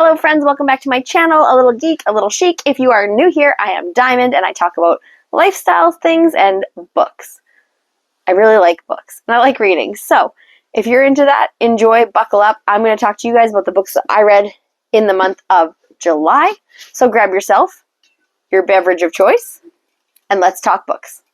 Hello friends, welcome back to my channel, A Little Geek, A Little Chic. If you are new here, I am Diamond and I talk about lifestyle things and books. I really like books and I like reading. So if you're into that, enjoy, buckle up. I'm going to talk to you guys about the books that I read in the month of July. So grab yourself your beverage of choice and let's talk books.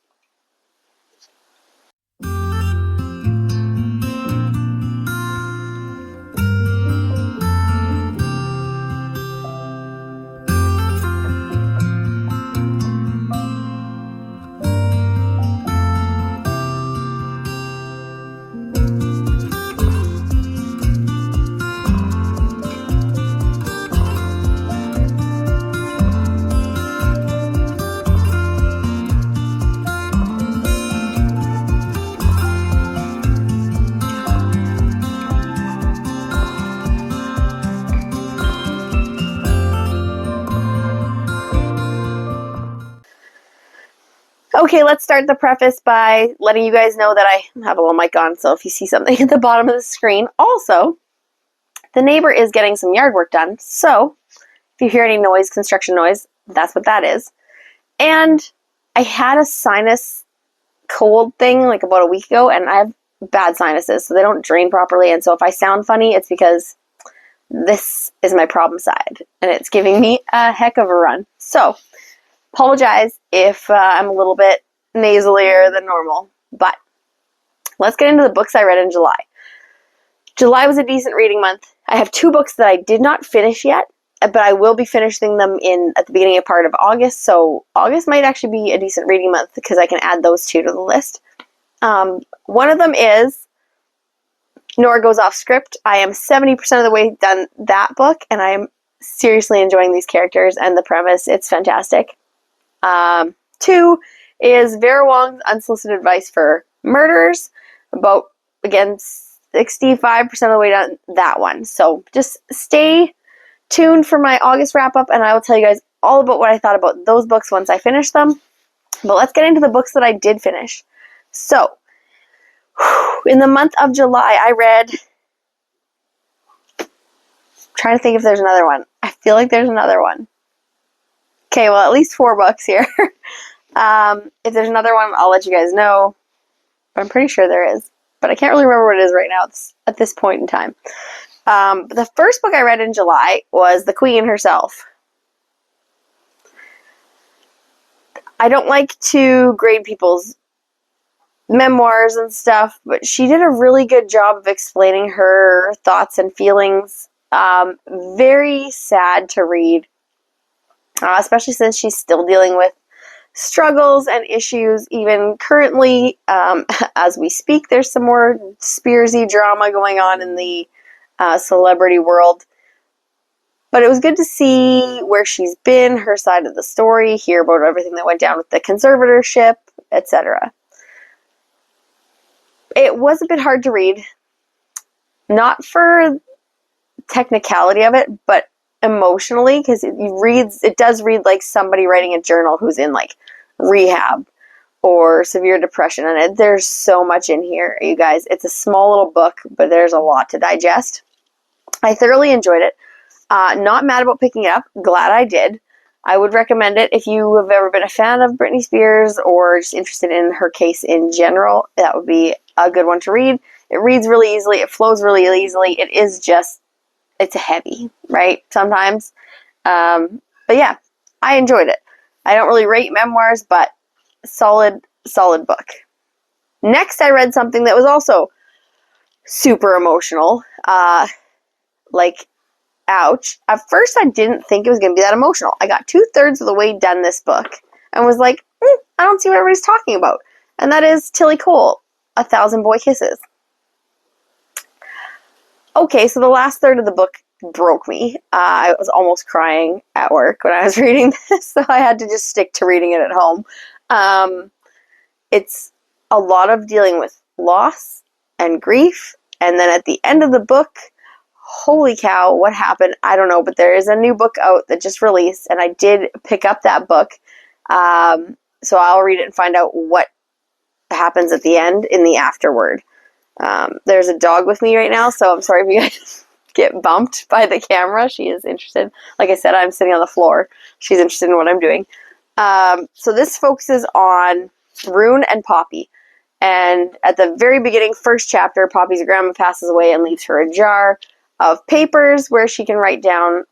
Okay, let's start the preface by letting you guys know that I have a little mic on, so if you see something at the bottom of the screen. Also, the neighbor is getting some yard work done, so if you hear any noise, construction noise, that's what that is. And I had a sinus cold thing like about a week ago, and I have bad sinuses, so they don't drain properly, and so if I sound funny, it's because this is my problem side, and it's giving me a heck of a run. So, apologize if I'm a little bit nasalier than normal, but let's get into the books I read in July. July was a decent reading month. I have 2 books that I did not finish yet, but I will be finishing them at the beginning of part of August, so August might actually be a decent reading month because I can add those 2 to the list. One of them is Nora Goes Off Script. I am 70% of the way done that book, and I am seriously enjoying these characters and the premise. It's fantastic. 2 is Vera Wong's Unsolicited Advice for Murders, about, again, 65% of the way done that one. So just stay tuned for my August wrap-up, and I will tell you guys all about what I thought about those books once I finish them. But let's get into the books that I did finish. So, in the month of July, I read... trying to think if there's another one. I feel like there's another one. Okay, well, at least 4 books here. If there's another one, I'll let you guys know. But I'm pretty sure there is. But I can't really remember what it is right now at this point in time. The first book I read in July was The Queen herself. I don't like to grade people's memoirs and stuff, but she did a really good job of explaining her thoughts and feelings. Very sad to read. Especially since she's still dealing with struggles and issues even currently. As we speak, there's some more Spearsy drama going on in the celebrity world. But it was good to see where she's been, her side of the story, hear about everything that went down with the conservatorship, etc. It was a bit hard to read. Not for technicality of it, but emotionally, because it does read like somebody writing a journal who's in like rehab or severe depression, and there's so much in here, you guys. It's a small little book, but there's a lot to digest. I thoroughly enjoyed it. Not mad about picking it up. Glad I did. I would recommend it if you have ever been a fan of Britney Spears or just interested in her case in general. That would be a good one to read. It reads really easily. It flows really easily. It's heavy, right? Sometimes. But yeah, I enjoyed it. I don't really rate memoirs, but solid book. Next, I read something that was also super emotional. Ouch. At first, I didn't think it was going to be that emotional. I got 2/3 of the way done this book and was like, I don't see what everybody's talking about. And that is Tilly Cole, 1,000 Boy Kisses. Okay, so the last third of the book broke me. I was almost crying at work when I was reading this, so I had to just stick to reading it at home. It's a lot of dealing with loss and grief, and then at the end of the book, holy cow, what happened? I don't know, but there is a new book out that just released, and I did pick up that book, so I'll read it and find out what happens at the end in the afterword. There's a dog with me right now, so I'm sorry if you guys get bumped by the camera. She is interested. Like I said, I'm sitting on the floor. She's interested in what I'm doing. So this focuses on Rune and Poppy. And at the very beginning, first chapter, Poppy's grandma passes away and leaves her a jar of papers where she can write down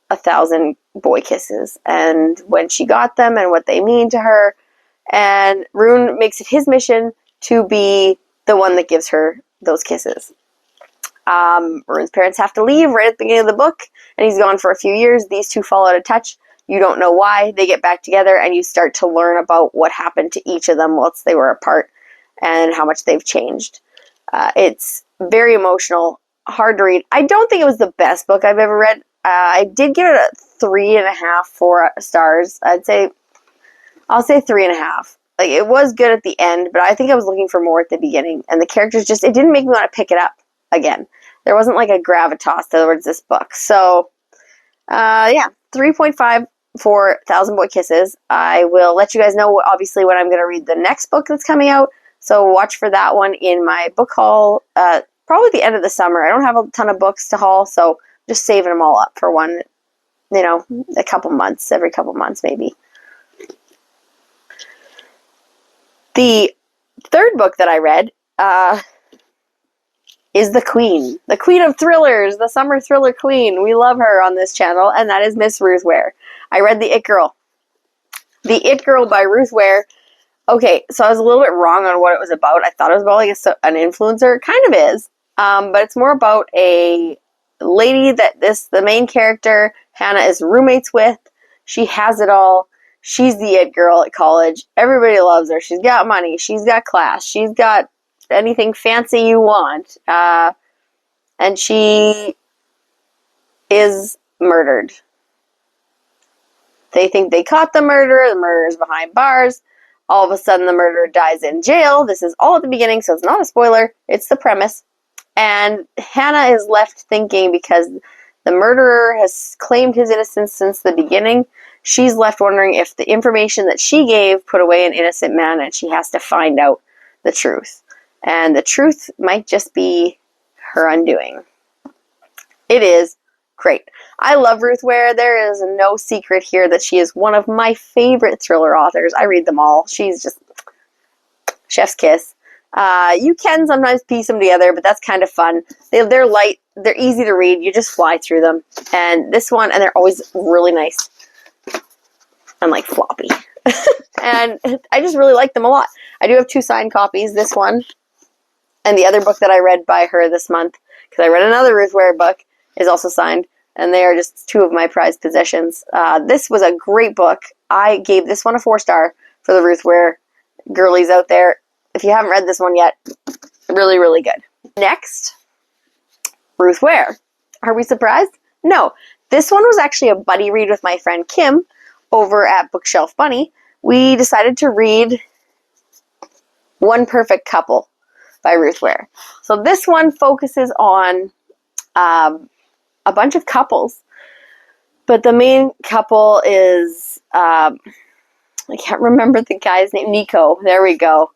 1,000 boy kisses and when she got them and what they mean to her. And Rune makes it his mission to be the one that gives her those kisses. Rune's parents have to leave right at the beginning of the book, and he's gone for a few years. These two fall out of touch. You don't know why. They get back together, and you start to learn about what happened to each of them whilst they were apart and how much they've changed. It's very emotional, hard to read. I don't think it was the best book I've ever read. I did give it a 3.5, 4 stars. I'll say 3.5. Like, it was good at the end, but I think I was looking for more at the beginning. And the characters just, it didn't make me want to pick it up again. There wasn't like a gravitas towards this book. So, 3.5 for 1,000 Boy Kisses. I will let you guys know, obviously, when I'm going to read the next book that's coming out. So watch for that one in my book haul, probably at the end of the summer. I don't have a ton of books to haul, so just saving them all up for one, a couple months, every couple months maybe. The third book that I read is The Queen of Thrillers, the summer thriller queen. We love her on this channel, and that is Miss Ruth Ware. I read The It Girl. The It Girl by Ruth Ware. Okay, so I was a little bit wrong on what it was about. I thought it was about like an influencer. It kind of is, but it's more about a lady that the main character, Hannah, is roommates with. She has it all. She's the it girl at college. Everybody loves her. She's got money. She's got class. She's got anything fancy you want. And she is murdered. They think they caught the murderer. The murderer's behind bars. All of a sudden, the murderer dies in jail. This is all at the beginning, so it's not a spoiler. It's the premise. And Hannah is left thinking, because the murderer has claimed his innocence since the beginning, she's left wondering if the information that she gave put away an innocent man, and she has to find out the truth. And the truth might just be her undoing. It is great. I love Ruth Ware. There is no secret here that she is one of my favorite thriller authors. I read them all. She's just chef's kiss. You can sometimes piece them together, but that's kind of fun. They're light. They're easy to read. You just fly through them. And this one, and they're always really nice and like floppy. And I just really like them a lot. I do have 2 signed copies. This one and the other book that I read by her this month, because I read another Ruth Ware book, is also signed. And they are just 2 of my prized possessions. This was a great book. I gave this one a 4-star for the Ruth Ware girlies out there. If you haven't read this one yet, really, really good. Next, Ruth Ware. Are we surprised? No. This one was actually a buddy read with my friend Kim over at Bookshelf Bunny. We decided to read One Perfect Couple by Ruth Ware. So this one focuses on a bunch of couples, but the main couple is, I can't remember the guy's name, Nico. There we go.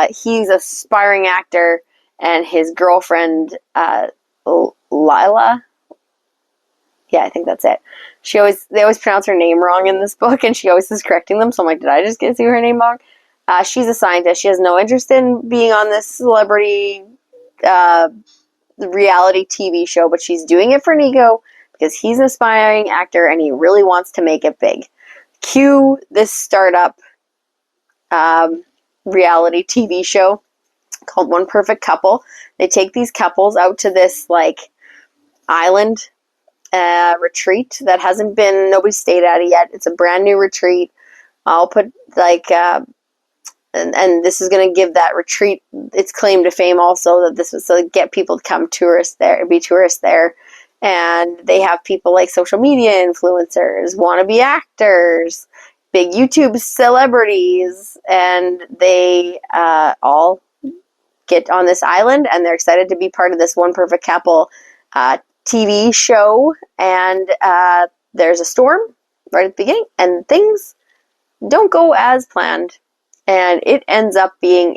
He's an aspiring actor, and his girlfriend, Lila. Yeah, I think that's it. They always pronounce her name wrong in this book, and she always is correcting them. So I'm like, did I just get to see her name wrong? She's a scientist. She has no interest in being on this celebrity reality TV show, but she's doing it for Nico because he's an aspiring actor and he really wants to make it big. Cue this startup reality TV show called One Perfect Couple. They take these couples out to this like island retreat that nobody stayed at it yet. It's a brand new retreat. I'll put like and this is going to give that retreat its claim to fame also, that this was to get people to come be tourists there. And they have people like social media influencers, wannabe actors, big YouTube celebrities, and they all get on this island, and they're excited to be part of this One Perfect Couple TV show. And there's a storm right at the beginning, and things don't go as planned. And it ends up being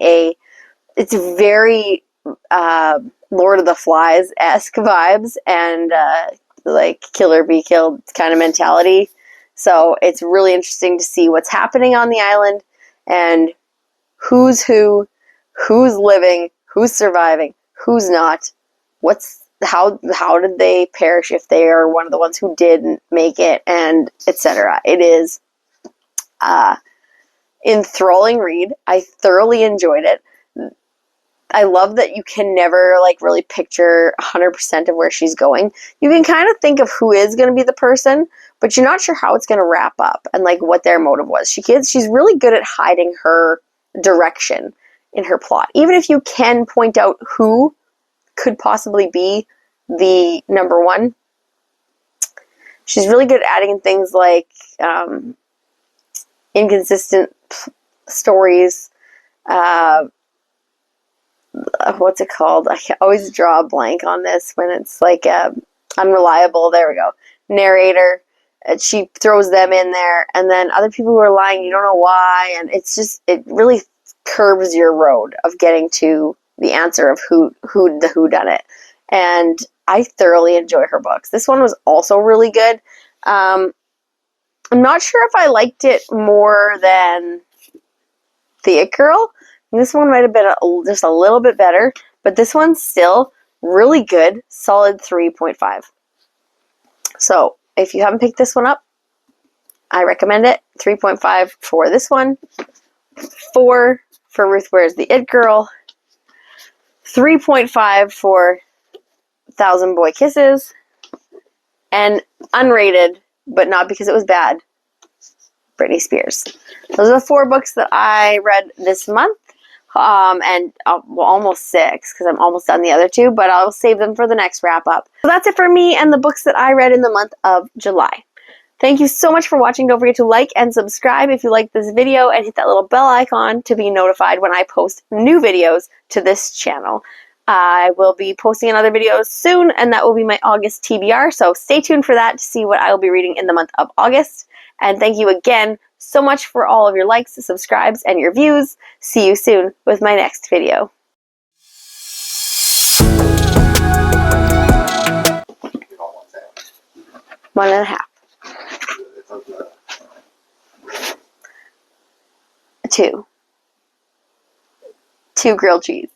it's very Lord of the Flies-esque vibes and like kill or be killed kind of mentality. So it's really interesting to see what's happening on the island and who's who, who's living, who's surviving, who's not, how did they perish if they are one of the ones who didn't make it, and etc. It is enthralling read. I thoroughly enjoyed it. I love that you can never like really picture 100% of where she's going. You can kind of think of who is going to be the person, but you're not sure how it's going to wrap up and like what their motive was. She's really good at hiding her direction in her plot. Even if you can point out who could possibly be the number one, she's really good at adding things like inconsistent stories, what's it called? I can always draw a blank on this when it's like unreliable. There we go. Narrator. She throws them in there, and then other people who are lying, you don't know why, and it really curbs your road of getting to the answer of who done it. And I thoroughly enjoy her books. This one was also really good. I'm not sure if I liked it more than The It Girl. This one might have been just a little bit better, but this one's still really good, solid 3.5. So if you haven't picked this one up, I recommend it. 3.5 for this one, 4 for Ruth Wears the It Girl, 3.5 for Thousand Boy Kisses, and unrated, but not because it was bad, Britney Spears. Those are the 4 books that I read this month. And almost 6 because I'm almost done the other 2, but I'll save them for the next wrap up. So that's it for me and the books that I read in the month of July. Thank you so much for watching. Don't forget to like and subscribe if you like this video, and hit that little bell icon to be notified when I post new videos to this channel. I will be posting another video soon, and that will be my August TBR, so stay tuned for that to see what I will be reading in the month of August. And thank you again so much for all of your likes, subscribes, and your views. See you soon with my next video. One and a half. 2. 2 grilled cheese.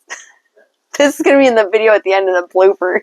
This is going to be in the video at the end of the blooper.